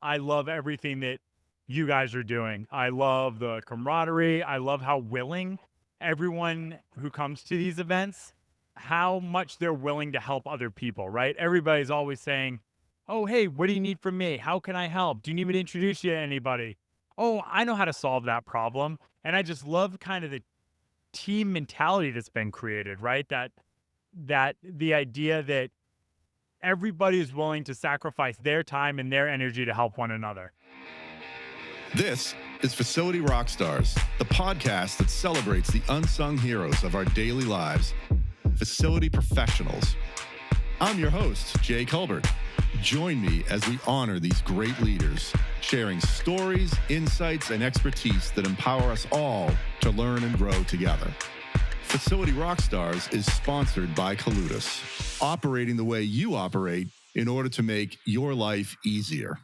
I love everything that you guys are doing. I love the camaraderie. I love how willing everyone who comes to these events, how much they're willing to help other people, right? Everybody's always saying, "Oh, hey, what do you need from me? How can I help? Do you need me to introduce you to anybody? Oh, I know how to solve that problem." And I just love kind of the team mentality that's been created, right? That the idea that everybody is willing to sacrifice their time and their energy to help one another. This is Facility Rockstars, the podcast that celebrates the unsung heroes of our daily lives, facility professionals. I'm your host, Jay Culbert. Join me as we honor these great leaders, sharing stories, insights, and expertise that empower us all to learn and grow together. Facility Rockstars is sponsored by Coludus, operating the way you operate in order to make your life easier.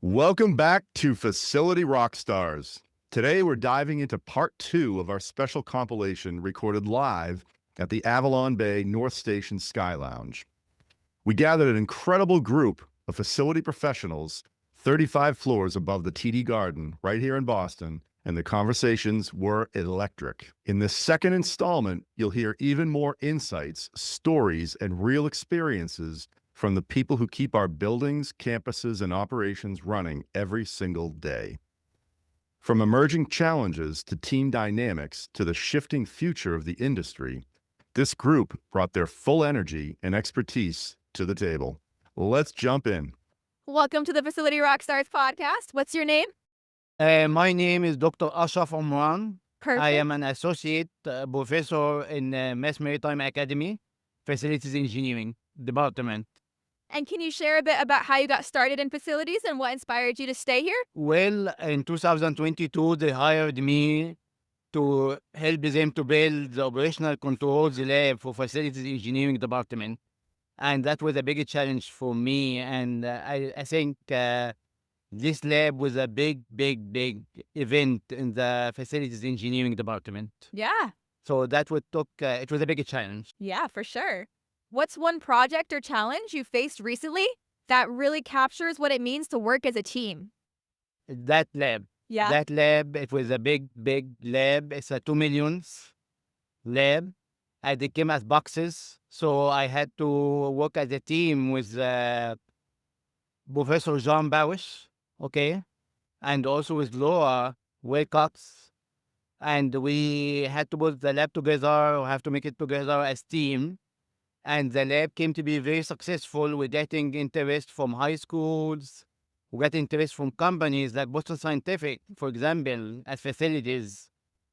Welcome back to Facility Rockstars. Today we're diving into part 2 of our special compilation recorded live at the Avalon Bay North Station Sky Lounge. We gathered an incredible group of facility professionals 35 floors above the TD Garden right here in Boston, and the conversations were electric. In this second installment, you'll hear even more insights, stories, and real experiences from the people who keep our buildings, campuses, and operations running every single day. From emerging challenges to team dynamics to the shifting future of the industry, this group brought their full energy and expertise to the table. Let's jump in. Welcome to the Facility Rockstars podcast. What's your name? My name is Dr. Ashraf Omran. Perfect. I am an associate professor in Mass Maritime Academy, Facilities Engineering Department. And can you share a bit about how you got started in facilities and what inspired you to stay here? Well, in 2022, they hired me to help them to build the operational controls lab for Facilities Engineering Department. And that was a big challenge for me. And I think this lab was a big event in the Facilities Engineering Department. Yeah. So that would took, it was a big challenge. Yeah, for sure. What's one project or challenge you faced recently that really captures what it means to work as a team? That lab. Yeah. That lab, it was a big lab. It's a 2 million lab. And they came as boxes. So I had to work as a team with Professor John Barish, okay? And also with Laura Wilcox. And we had to put the lab together, have to make it together as team. And the lab came to be very successful with getting interest from high schools. We got interest from companies like Boston Scientific, for example, as facilities.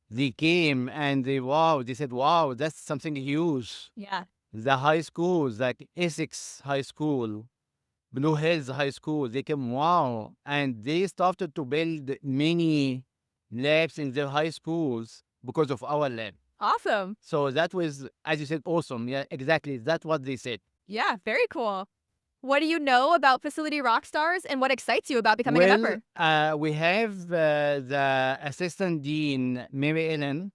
They came and they said, wow, that's something huge. Yeah. The high schools, like Essex High School, Blue Hills High School, they came, wow. And they started to build many labs in their high schools because of our lab. Awesome. So that was, as you said, awesome. Yeah, exactly. That's what they said. Yeah, very cool. What do you know about Facility Rockstars and what excites you about becoming a member? We have the assistant dean, Mary Ellen.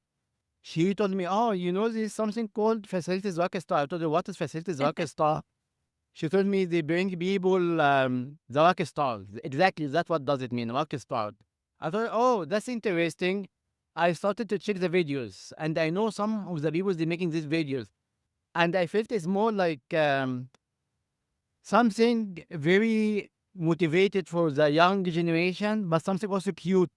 She told me, oh, you know, there's something called Facilities Rockstar. I told her, what is Facilities Rockstar? She told me they bring people, the Rockstars. Exactly, that's what does it mean, Rockstar. I thought, oh, that's interesting. I started to check the videos, and I know some of the people, they're making these videos. And I felt it's more like something very motivated for the young generation, but something also cute.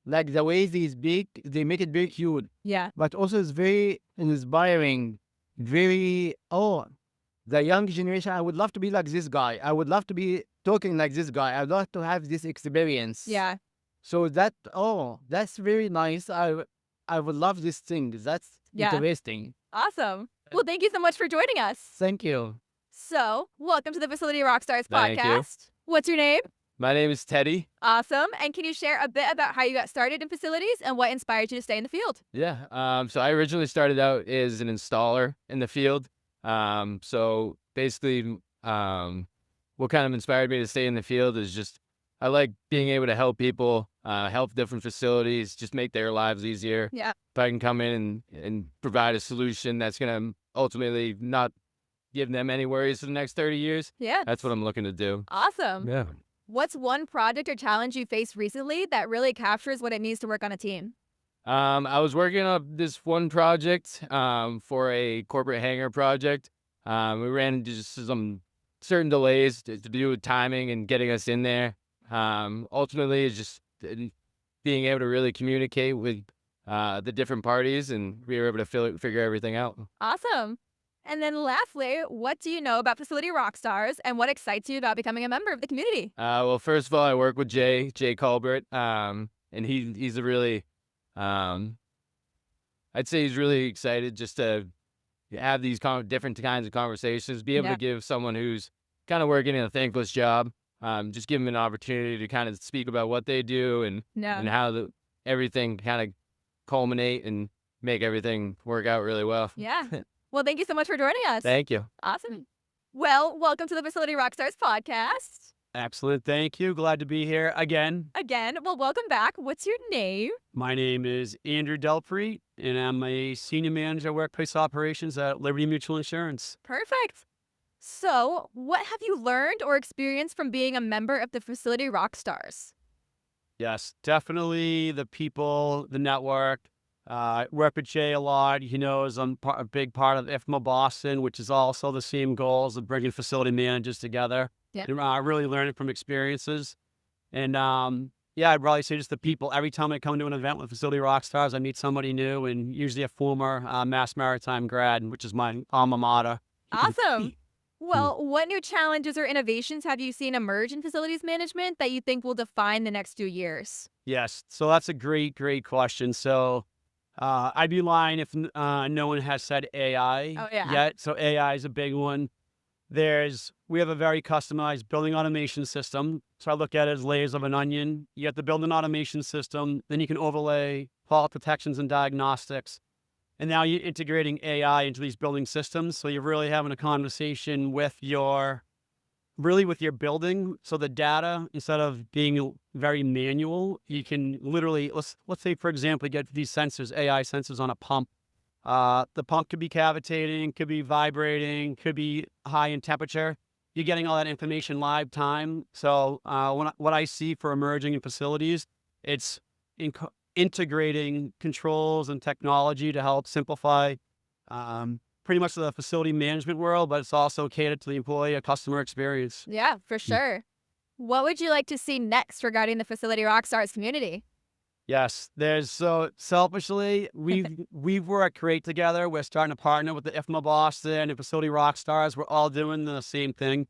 Like the way they speak, they make it very cute. Yeah. But also it's very inspiring. The young generation, I would love to be like this guy. I would love to be talking like this guy. I'd love to have this experience. Yeah. So that's very nice. I would love this thing. That's interesting. Awesome. Well, thank you so much for joining us. Thank you. So, welcome to the Facility Rockstars Thank you. podcast. What's your name? My name is Teddy. Awesome. And can you share a bit about how you got started in facilities and what inspired you to stay in the field? Yeah. So I originally started out as an installer in the field. So basically, what kind of inspired me to stay in the field is just I like being able to help people, help different facilities, just make their lives easier. Yeah. If I can come in and provide a solution that's going to ultimately not give them any worries for the next 30 years. Yeah. That's what I'm looking to do. Awesome. Yeah. What's one project or challenge you faced recently that really captures what it means to work on a team? I was working on this one project for a corporate hangar project. We ran into just some certain delays to do with timing and getting us in there. Ultimately, it's just being able to really communicate with the different parties, and we were able to figure everything out. Awesome. And then lastly, what do you know about Facility Rockstars and what excites you about becoming a member of the community? Well, first of all, I work with Jay Colbert, and he's a really, I'd say he's really excited just to have these different kinds of conversations, be able Yeah. to give someone who's kind of working in a thankless job, just give them an opportunity to kind of speak about what they do and Yeah. how everything kind of culminate and make everything work out really well. Yeah. Well, thank you so much for joining us. Thank you. Awesome. Well, welcome to the Facility Rockstars podcast. Excellent. Thank you. Glad to be here again. Again, well, welcome back. What's your name? My name is Andrew Delpre, and I'm a senior manager of workplace operations at Liberty Mutual Insurance. Perfect. So, what have you learned or experienced from being a member of the Facility Rockstars? Yes, definitely the people, the network. Work with Jay a lot. He knows I'm a big part of IFMA Boston, which is also the same goals of bringing facility managers together. Yeah. And really learning from experiences. And yeah, I'd probably say just the people. Every time I come to an event with Facility Rockstars, I meet somebody new, and usually a former Mass Maritime grad, which is my alma mater. Awesome. Well, what new challenges or innovations have you seen emerge in facilities management that you think will define the next few years? Yes, so that's a great question. So I'd be lying if no one has said AI Oh, yeah. yet. So AI is a big one. We have a very customized building automation system. So I look at it as layers of an onion. You have to build an automation system, then you can overlay fault detections and diagnostics. And now you're integrating AI into these building systems. So you're really having a conversation with your building. So the data, instead of being very manual, you can literally, let's say, for example, you get these sensors, AI sensors on a pump. The pump could be cavitating, could be vibrating, could be high in temperature. You're getting all that information live time. So what I see for emerging in facilities, it's integrating controls and technology to help simplify pretty much the facility management world, but it's also catered to the employee, a customer experience. Yeah, for sure. What would you like to see next regarding the Facility Rockstars community? Yes, so selfishly, we've worked great together. We're starting to partner with the IFMA Boston and Facility Rockstars. We're all doing the same thing.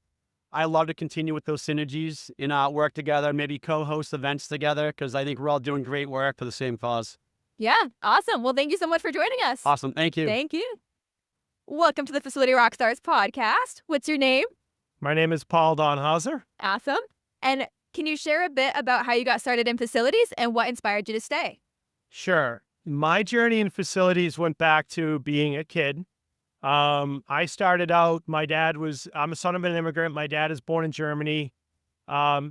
I love to continue with those synergies and work together, maybe co-host events together, because I think we're all doing great work for the same cause. Yeah, awesome. Well, thank you so much for joining us. Awesome. Thank you. Thank you. Welcome to the Facility Rockstars podcast. What's your name? My name is Paul Donhauser. Awesome. And can you share a bit about how you got started in facilities and what inspired you to stay? Sure. My journey in facilities went back to being a kid. I started out, I'm a son of an immigrant. My dad is born in Germany.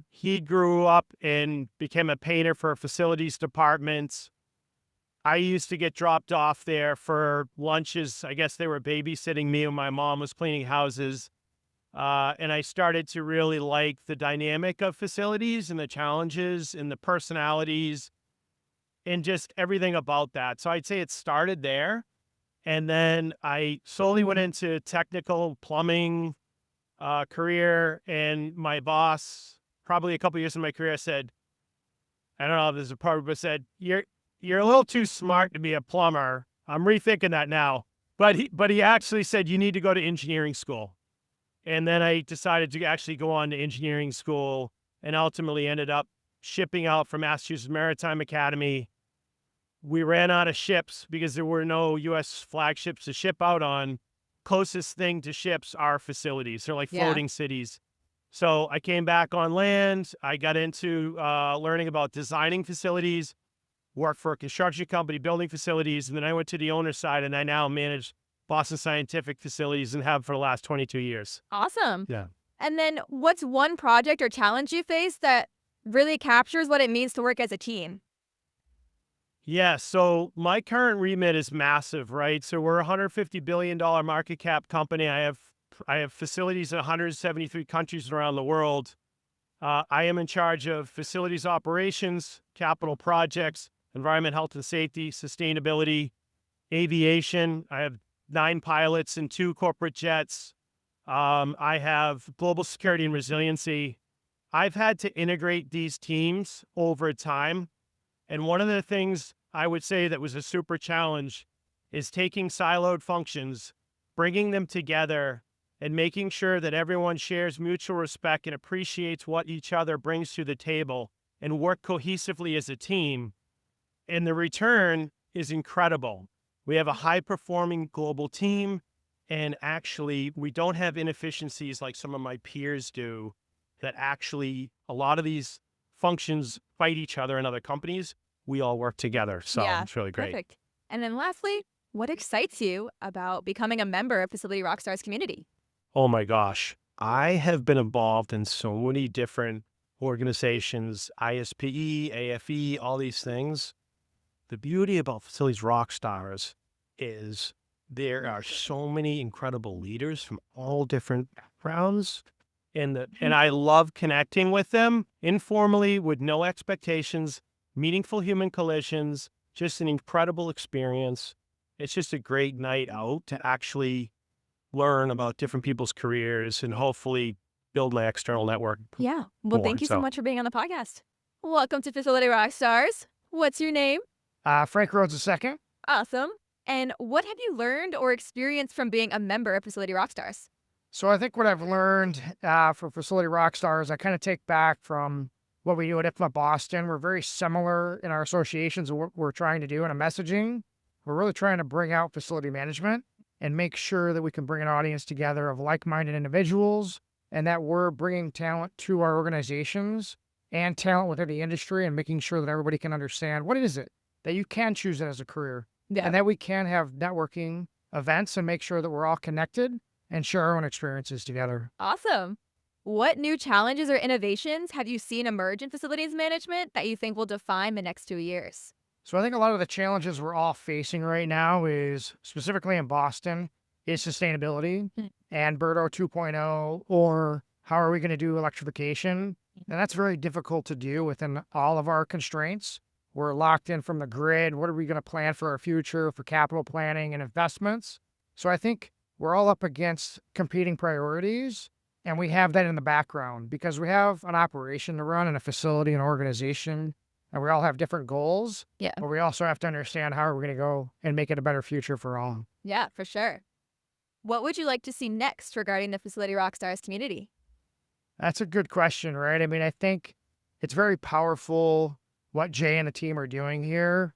He grew up and became a painter for facilities departments. I used to get dropped off there for lunches. I guess they were babysitting me when my mom was cleaning houses. And I started to really like the dynamic of facilities and the challenges and the personalities and just everything about that. So I'd say it started there. And then I slowly went into technical plumbing career. And my boss, probably a couple years in my career, said, I don't know if this is a part, but said, you're a little too smart to be a plumber. I'm rethinking that now. But he actually said, you need to go to engineering school. And then I decided to actually go on to engineering school and ultimately ended up shipping out from Massachusetts Maritime Academy. We ran out of ships because there were no U.S. flagships to ship out on. Closest thing to ships are facilities. They're like floating cities. So I came back on land. I got into learning about designing facilities, worked for a construction company building facilities, and then I went to the owner's side, and I now manage Boston Scientific facilities and have for the last 22 years. Awesome. Yeah. And then what's one project or challenge you faced that really captures what it means to work as a team? Yeah, so my current remit is massive, right? So we're a $150 billion market cap company. I have I have facilities in 173 countries around the world. I am in charge of facilities operations, capital projects, environment, health and safety, sustainability, aviation. I have 9 pilots and 2 corporate jets. I have global security and resiliency. I've had to integrate these teams over time. And one of the things I would say that was a super challenge is taking siloed functions, bringing them together, and making sure that everyone shares mutual respect and appreciates what each other brings to the table and work cohesively as a team. And the return is incredible. We have a high-performing global team, and actually, we don't have inefficiencies like some of my peers do, that actually a lot of these functions fight each other in other companies. We all work together, so Yeah, it's really great. Perfect. And then lastly, what excites you about becoming a member of Facility Rockstars community? Oh my gosh. I have been involved in so many different organizations, ISPE, AFE, all these things. The beauty about Facilities Rockstars is there are so many incredible leaders from all different backgrounds. And I love connecting with them informally with no expectations, meaningful human collisions, just an incredible experience. It's just a great night out to actually learn about different people's careers and hopefully build my external network. Yeah. Well, thank you so much for being on the podcast. Welcome to Facility Rockstars. What's your name? Frank Rhodes II. Awesome. And what have you learned or experienced from being a member of Facility Rockstars? So I think what I've learned for Facility Rockstars, I kind of take back from what we do at IFMA Boston. We're very similar in our associations and what we're trying to do in a messaging. We're really trying to bring out facility management and make sure that we can bring an audience together of like-minded individuals and that we're bringing talent to our organizations and talent within the industry and making sure that everybody can understand what is it that you can choose it as a career and that we can have networking events and make sure that we're all connected and share our own experiences together. Awesome. What new challenges or innovations have you seen emerge in facilities management that you think will define the next 2 years? So I think a lot of the challenges we're all facing right now is, specifically in Boston, is sustainability and Birdo 2.0, or how are we going to do electrification? And that's very difficult to do within all of our constraints. We're locked in from the grid. What are we going to plan for our future, for capital planning and investments? So I think we're all up against competing priorities, and we have that in the background because we have an operation to run in a facility, an organization, and we all have different goals. Yeah. But we also have to understand how are we going to go and make it a better future for all. Yeah, for sure. What would you like to see next regarding the Facility Rockstars community? That's a good question, right? I mean, I think it's very powerful what Jay and the team are doing here,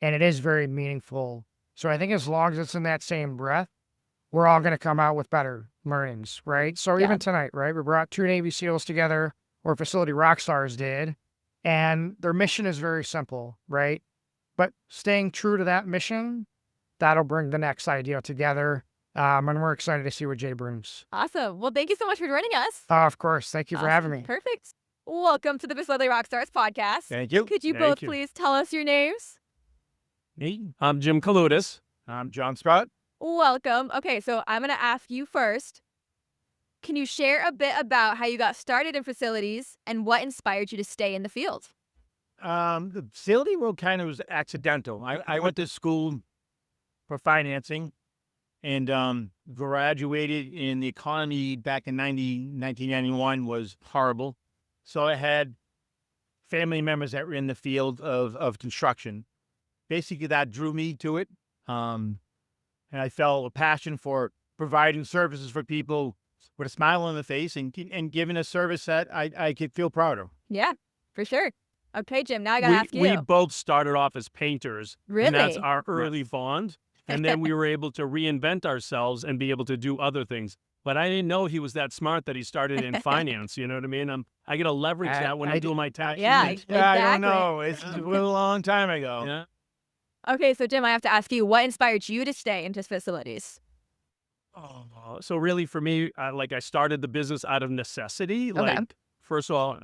and it is very meaningful. So I think as long as it's in that same breath, we're all going to come out with better learnings, right? So even tonight, right, we brought 2 Navy SEALs together, or Facility Rockstars did, and their mission is very simple, right? But staying true to that mission, that'll bring the next idea together. And we're excited to see what Jay brings. Awesome. Well, thank you so much for joining us. Of course. Thank you for having me. Perfect. Welcome to the Facility Rockstars podcast. Thank you. Could you both please tell us your names? Me? I'm Jim Kaludis. I'm John Sprout. Welcome. Okay, so I'm going to ask you first. Can you share a bit about how you got started in facilities and what inspired you to stay in the field? The facility world kind of was accidental. I went to school for financing and graduated in the economy back in 1991 was horrible. So I had family members that were in the field of construction. Basically, that drew me to it. And I felt a passion for providing services for people with a smile on the face and giving a service that I could feel proud of. Yeah, for sure. Okay, Jim, now I got to ask you. We both started off as painters. Really? And that's our early bond. And then we were able to reinvent ourselves and be able to do other things. But I didn't know he was that smart that he started in finance. You know what I mean? I get to leverage that when I'm doing my taxes. Yeah, Yeah, I don't know. It's a long time ago. Yeah. Okay, so Jim, I have to ask you, what inspired you to stay into facilities? So really for me, I started the business out of necessity. Like, first of all,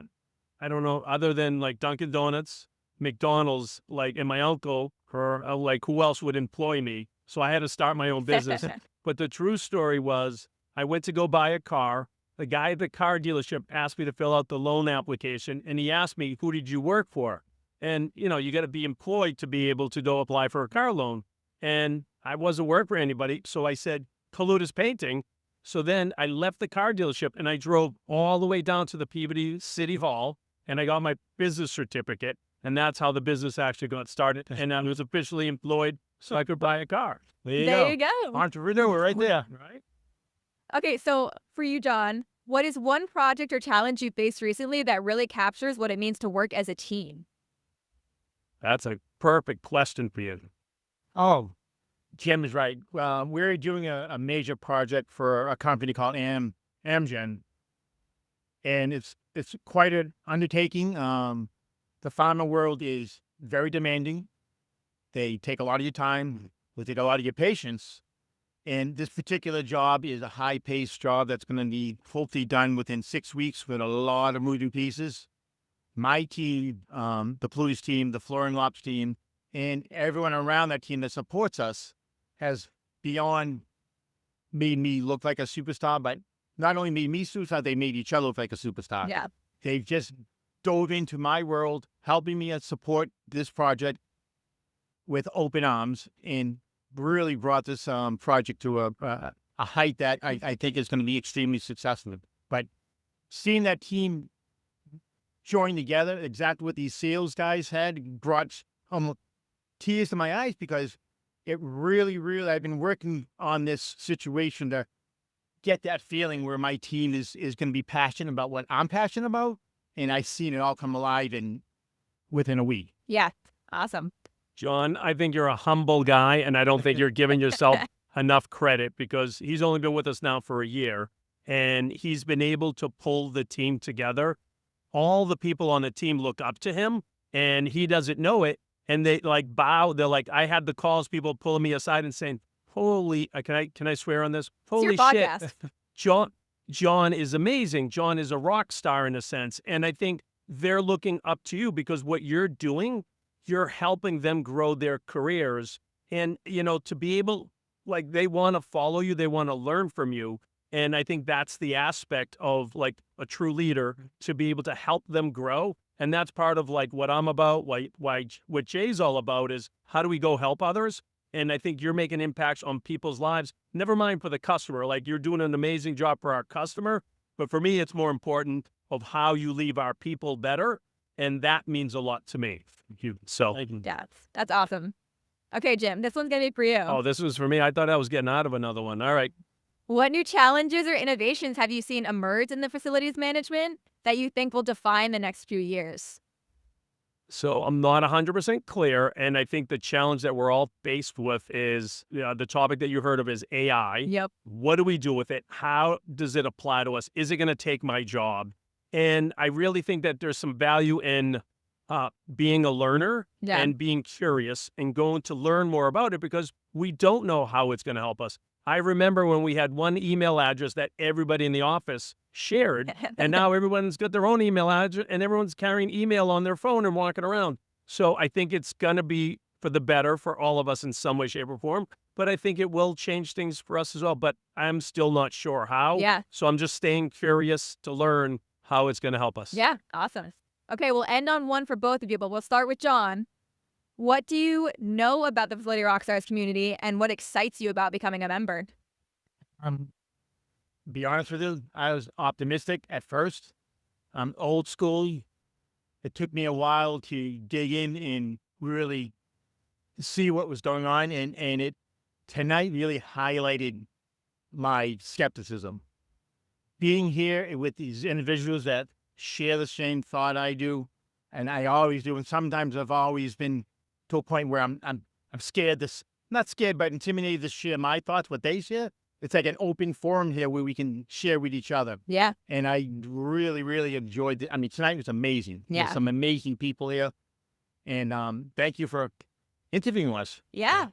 I don't know, other than like Dunkin' Donuts, McDonald's, and my uncle, who else would employ me? So I had to start my own business. But the true story was I went to go buy a car. The guy at the car dealership asked me to fill out the loan application, and he asked me, who did you work for? And, you know, you got to be employed to be able to go apply for a car loan. And I wasn't working for anybody, so I said, Kalutis Painting. So then I left the car dealership, and I drove all the way down to the Peabody City Hall, and I got my business certificate, and that's how the business actually got started. And I was officially employed so I could buy a car. There you go. Entrepreneur right there. Right? Okay, so for you, John, what is one project or challenge you faced recently that really captures what it means to work as a team? That's a perfect question for you. Oh, Jim is right. We're doing a major project for a company called Amgen, and it's quite an undertaking. The pharma world is very demanding. They take a lot of your time. They take a lot of your patience. And this particular job is a high-paced job that's going to be hopefully done within 6 weeks with a lot of moving pieces. My team, the Blues team, the Flooring Ops team, and everyone around that team that supports us has beyond made me look like a superstar, but not only made me superstar, they made each other look like a superstar. Yeah. They've just dove into my world, helping me support this project with open arms, and really brought this project to a height that I think is going to be extremely successful. But seeing that team join together, exactly what these sales guys had, brought tears to my eyes, because it really, I've been working on this situation to get that feeling where my team is going to be passionate about what I'm passionate about. And I've seen it all come alive within a week. Yeah. Awesome. John, I think you're a humble guy, and I don't think you're giving yourself enough credit, because he's only been with us now for a year, and he's been able to pull the team together. All the people on the team look up to him, and he doesn't know it, and they like bow. They're like, I had the calls, people pulling me aside and saying, holy, can I swear on this? Holy it's your shit. podcast. John is amazing. John is a rock star in a sense. And I think they're looking up to you, because what you're doing, you're helping them grow their careers. And, you know, to be able, like, they want to follow you, they want to learn from you. And I think that's the aspect of like a true leader, to be able to help them grow. And that's part of like what I'm about, what Jay's all about is how do we go help others? And I think you're making impacts on people's lives, never mind for the customer. Like, you're doing an amazing job for our customer. But for me, it's more important of how you leave our people better. And that means a lot to me. So, Yeah, that's awesome. Okay, Jim, this one's going to be for you. oh, this was for me. I thought I was getting out of another one. All right. What new challenges or innovations have you seen emerge in the facilities management that you think will define the next few years? So I'm not 100% clear. And I think the challenge that we're all faced with is the topic that you heard of is AI. Yep. What do we do with it? How does it apply to us? Is it going to take my job? And I really think that there's some value in being a learner and being curious and going to learn more about it, because we don't know how it's going to help us. I remember when we had one email address that everybody in the office shared, and now everyone's got their own email address and everyone's carrying email on their phone and walking around. So I think it's going to be for the better for all of us in some way, shape, or form. But I think it will change things for us as well. But I'm still not sure how. Yeah. So I'm just staying curious to learn how it's going to help us. Yeah, awesome. Okay, we'll end on one for both of you, but we'll start with John. What do you know about the Facility Rockstars community, and what excites you about becoming a member? Be honest with you, I was optimistic at first. I'm old school. It took me a while to dig in and really see what was going on, and it tonight really highlighted my skepticism. Being here with these individuals that share the same thought I do, and I always do, and sometimes I've always been to a point where I'm scared, not scared, but intimidated to share my thoughts, what they share. It's like an open forum here where we can share with each other. Yeah. And I really, really enjoyed it. I mean, tonight was amazing. Yeah. There's some amazing people here. And thank you for interviewing us. Yeah,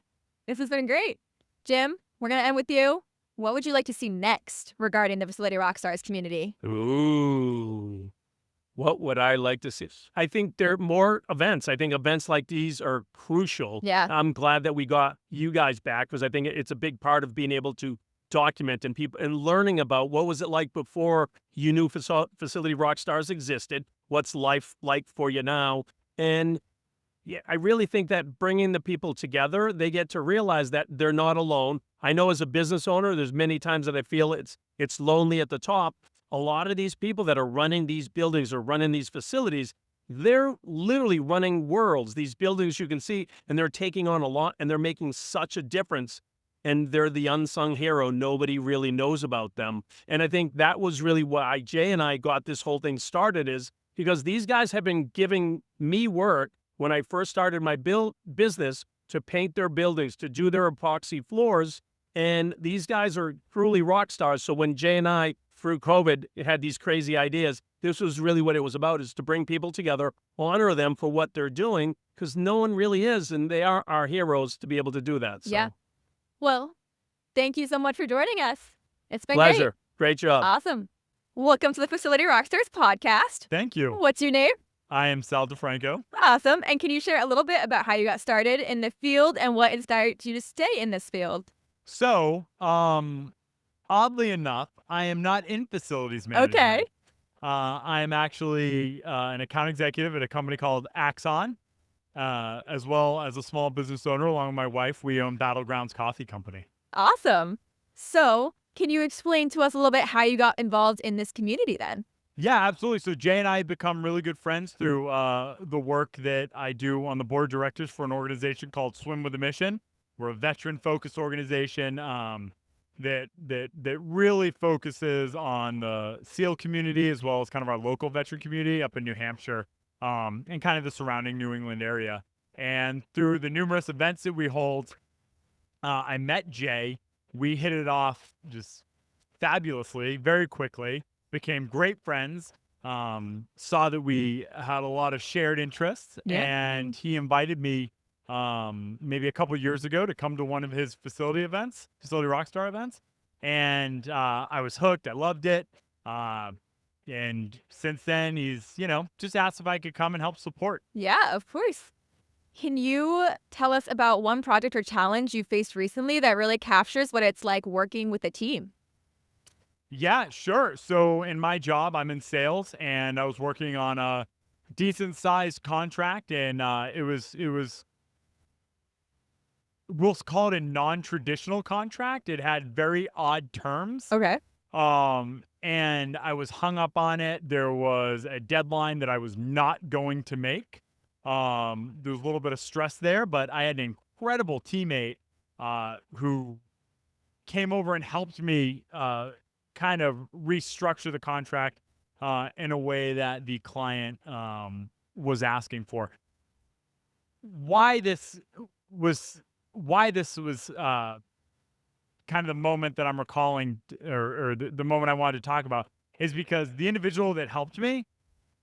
this has been great. Jim, we're going to end with you. What would you like to see next regarding the Facility Rockstars community? Ooh. What would I like to see? I think there are more events. I think events like these are crucial. Yeah. I'm glad that we got you guys back, because I think it's a big part of being able to document and people and learning about what was it like before you knew Facility Rockstars existed, what's life like for you now. And yeah, I really think that bringing the people together, they get to realize that they're not alone. I know as a business owner, there's many times that I feel it's lonely at the top. A lot of these people that are running these buildings or running these facilities, they're literally running worlds, these buildings you can see, and they're taking on a lot and they're making such a difference. And they're the unsung hero. Nobody really knows about them. And I think that was really why Jay and I got this whole thing started, is because these guys have been giving me work when I first started my business to paint their buildings, to do their epoxy floors. And these guys are truly rock stars. So when Jay and I, through COVID, had these crazy ideas, this was really what it was about, is to bring people together, honor them for what they're doing, because no one really is, and they are our heroes to be able to do that. So. Yeah. Well, thank you so much for joining us. It's been Pleasure. Great job. Awesome. Welcome to the Facility Rockstars podcast. Thank you. What's your name? I am Sal DeFranco. Awesome. And can you share a little bit about how you got started in the field and what inspired you to stay in this field? So, oddly enough, I am not in facilities management. Okay. I am actually an account executive at a company called Axon, as well as a small business owner. Along with my wife, we own Battlegrounds Coffee Company. Awesome. So, can you explain to us a little bit how you got involved in this community then? Yeah, absolutely. So Jay and I have become really good friends through the work that I do on the board of directors for an organization called Swim with a Mission. We're a veteran-focused organization that really focuses on the SEAL community, as well as kind of our local veteran community up in New Hampshire, and kind of the surrounding New England area. And through the numerous events that we hold, I met Jay. We hit it off just fabulously, very quickly. Became great friends, saw that we had a lot of shared interests, and he invited me maybe a couple years ago to come to one of his Facility Rockstar events. And I was hooked. I loved it. And since then, he's, just asked if I could come and help support. Yeah, of course. Can you tell us about one project or challenge you faced recently that really captures what it's like working with a team? Yeah, sure. So in my job, I'm in sales, and I was working on a decent sized contract, and we'll call it a non-traditional contract. It had very odd terms. Okay. And I was hung up on it. There was a deadline that I was not going to make. There was a little bit of stress there, but I had an incredible teammate who came over and helped me kind of restructure the contract in a way that the client was asking for. Why this was kind of the moment that I'm recalling, or the moment I wanted to talk about, is because the individual that helped me,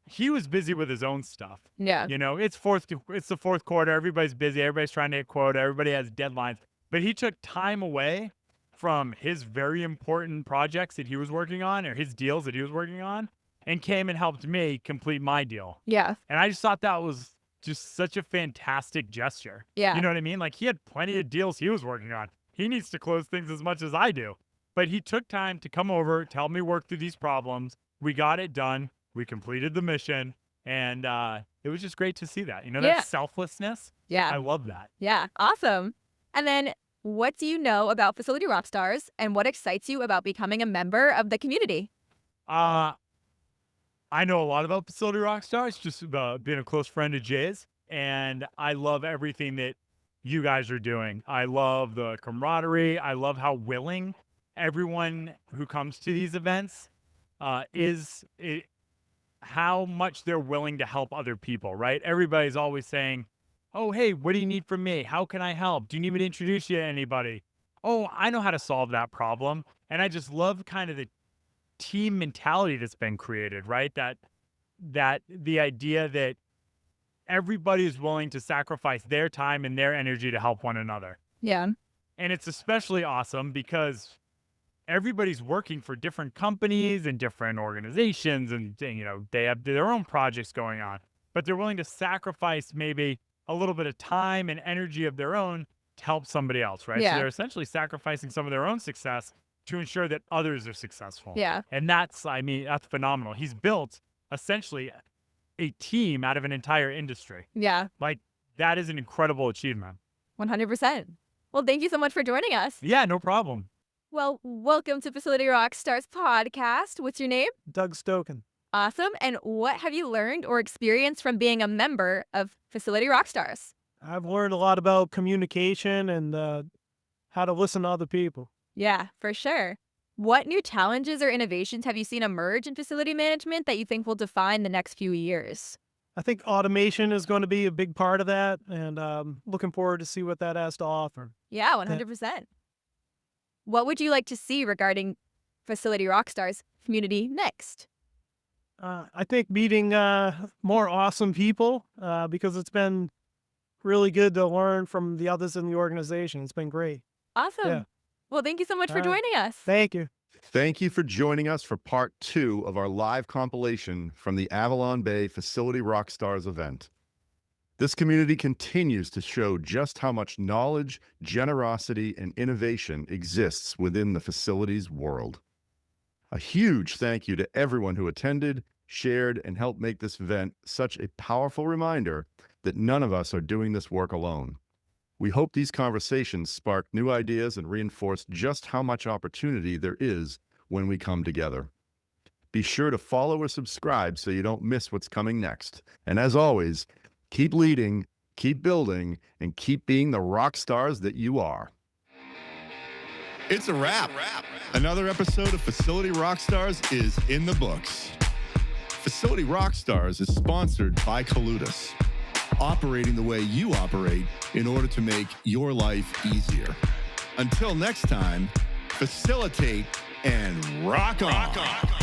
he was busy with his own stuff. Yeah. It's the fourth quarter. Everybody's busy. Everybody's trying to hit quota. Everybody has deadlines. But he took time away from his very important projects that he was working on, or his deals that he was working on, and came and helped me complete my deal. Yeah. And I just thought that was just such a fantastic gesture. Yeah. You know what I mean? Like, he had plenty of deals he was working on. He needs to close things as much as I do. But he took time to come over, to help me work through these problems. We got it done. We completed the mission. And it was just great to see that. That selflessness. Yeah. I love that. Yeah. Awesome. And then what do you know about Facility Rockstars, and what excites you about becoming a member of the community? I know a lot about Facility Rockstars, just being a close friend of Jay's, and I love everything that you guys are doing. I love the camaraderie. I love how willing everyone who comes to these events how much they're willing to help other people, right? Everybody's always saying, oh, hey, what do you need from me? How can I help? Do you need me to introduce you to anybody? Oh, I know how to solve that problem. And I just love kind of the team mentality that's been created, right? That the idea that everybody is willing to sacrifice their time and their energy to help one another. Yeah. And it's especially awesome because everybody's working for different companies and different organizations, and they have their own projects going on, but they're willing to sacrifice maybe a little bit of time and energy of their own to help somebody else, right? Yeah. So they're essentially sacrificing some of their own success to ensure that others are successful. Yeah. And that's, I mean, that's phenomenal. He's built essentially a team out of an entire industry. Yeah. Like, that is an incredible achievement. 100%. Well, thank you so much for joining us. Yeah, no problem. Well, welcome to Facility Rockstars podcast. What's your name? Doug Stoken. Awesome. And what have you learned or experienced from being a member of Facility Rockstars? I've learned a lot about communication and how to listen to other people. Yeah, for sure. What new challenges or innovations have you seen emerge in facility management that you think will define the next few years? I think automation is going to be a big part of that, and looking forward to see what that has to offer. Yeah, 100%. What would you like to see regarding Facility Rockstars community next? I think meeting more awesome people because it's been really good to learn from the others in the organization. It's been great. Awesome. Yeah. Well, thank you so much for All right. joining us. Thank you. Thank you for joining us for part 2 of our live compilation from the Avalon Bay Facility Rockstars event. This community continues to show just how much knowledge, generosity, and innovation exists within the facilities world. A huge thank you to everyone who attended, shared, and helped make this event such a powerful reminder that none of us are doing this work alone. We hope these conversations spark new ideas and reinforce just how much opportunity there is when we come together. Be sure to follow or subscribe so you don't miss what's coming next. And as always, keep leading, keep building, and keep being the rock stars that you are. It's a wrap. Another episode of Facility Rockstars is in the books. Facility Rockstars is sponsored by Colutus, operating the way you operate in order to make your life easier. Until next time, facilitate and rock on.